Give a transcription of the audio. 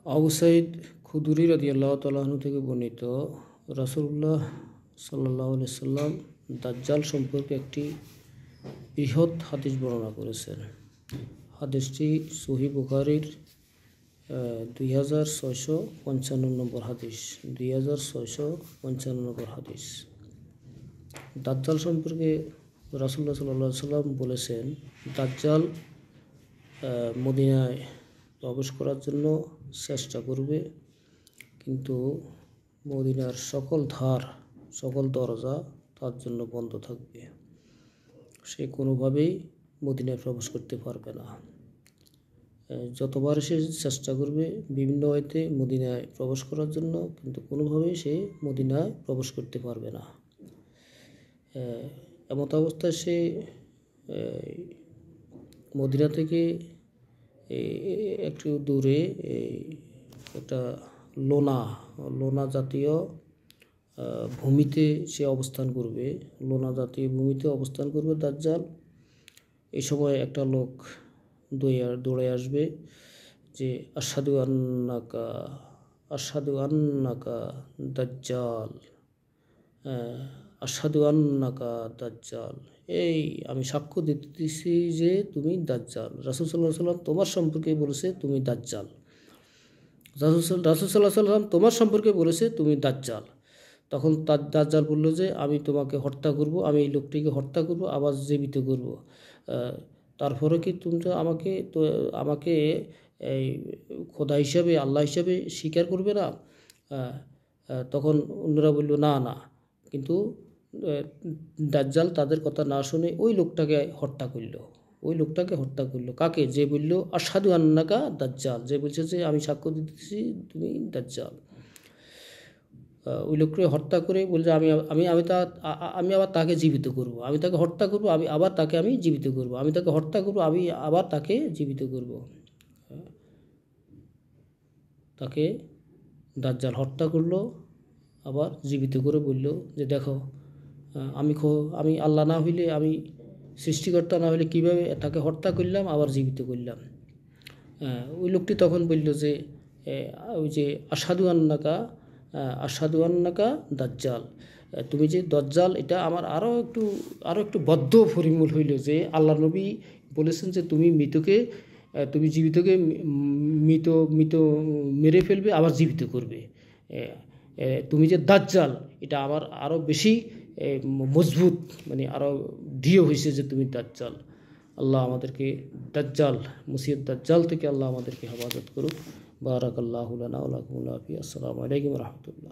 আবু সাঈদ খুদরি রাদিয়াল্লাহু তাআলা আনহু থেকে বর্ণিত, রাসূলুল্লাহ সাল্লাল্লাহু আলাইহি সাল্লাম দাজ্জাল সম্পর্কে একটি বৃহৎ হাদিস বর্ণনা করেছেন। হাদিসটি সহিহ বুখারীর 2655 নম্বর হাদিস। 2655 নম্বর হাদিস। দাজ্জাল সম্পর্কে রাসূলুল্লাহ সাল্লাল্লাহু আলাইহি সাল্লাম বলেছেন, দাজ্জাল মদিনায় প্রবেশ করার জন্য চেষ্টা করবে, কিন্তু মদিনার সকল দরজা তার জন্য বন্ধ থাকবে। সে কোনোভাবেই মদিনায় প্রবেশ করতে পারবে না। যতবার সে চেষ্টা করবে বিভিন্ন ওয়েতে মদিনায় প্রবেশ করার জন্য, কিন্তু কোনোভাবেই সে মদিনায় প্রবেশ করতে পারবে না। এমত অবস্থায় সে মদিনা থেকে একটু দূরে একটা লোনা জাতীয় ভূমিতে সে অবস্থান করবে। লোনা জাতীয় ভূমিতে অবস্থান করবে দাজ্জাল। এই সময় একটা লোক দৌড়ে আসবে যে আশহাদু আন্নাকা দাজ্জাল, আশহাদু আন্নাকা দাজ্জাল, এই আমি সাক্ষ্য দিতেছি যে তুমি দাজ্জাল। রাসূল সাল্লাল্লাহু আলাইহি সাল্লাম তোমার সম্পর্কে বলেছে তুমি দাজ্জাল। রাসূল সাল্লাল্লাহু আলাইহি সাল্লাম তোমার সম্পর্কে বলেছে তুমি দাজ্জাল। তখন দাজ্জাল বলল যে আমি তোমাকে হত্যা করব, আমি এই লোকটিকে হত্যা করব, আবার জীবিত করব। তারপরে কি তোমরা আমাকে এই খোদা হিসাবে, আল্লাহ হিসাবে স্বীকার করবে না? তখন অন্যরা বলল না। কিন্তু দাজ্জাল তাদের কথা না শুনে ওই লোকটাকে হত্যা করলো। কাকে? যে বলল আশহাদু আন্নাকা দাজ্জাল, যে বলছে যে আমি সাক্ষ্য দিতেছি তুমি দাজ্জাল। ওই লোককে হত্যা করে বলছে আমি আবার তাকে জীবিত করব, আমি তাকে হত্যা করব, আমি আবার তাকে আমি জীবিত করব, আমি তাকে হত্যা করব, আমি আবার তাকে জীবিত করব। তাকে দাজ্জাল হত্যা করলো, আবার জীবিত করে বলল যে দেখো, আমি আল্লাহ না হইলে, আমি সৃষ্টিকর্তা না হইলে কীভাবে তাকে হত্যা করলাম আবার জীবিত করলাম। ওই লোকটি তখন বলল যে ওই যে আশহাদু আন্নাকা দাজ্জাল, তুমি যে দাজ্জাল, এটা আমার আরও একটু বদ্ধ পরিমূল হইল যে আল্লাহ নবী বলেছেন যে তুমি জীবিতকে মৃত মেরে ফেলবে, আবার জীবিত করবে। তুমি যে দাজ্জাল, এটা আমার আরও বেশি মজবুত, মানে আরও দৃঢ় হয়েছে যে তুমি দাজ্জাল। আল্লাহ আমাদেরকে মুসিয়ত দাজ্জাল থেকে আল্লাহ আমাদেরকে হেফাজত করুক। বারাকাল্লাহু লানা ওয়া লাকুম। আসসালামু আলাইকুম ওয়া রাহমাতুল্লাহ।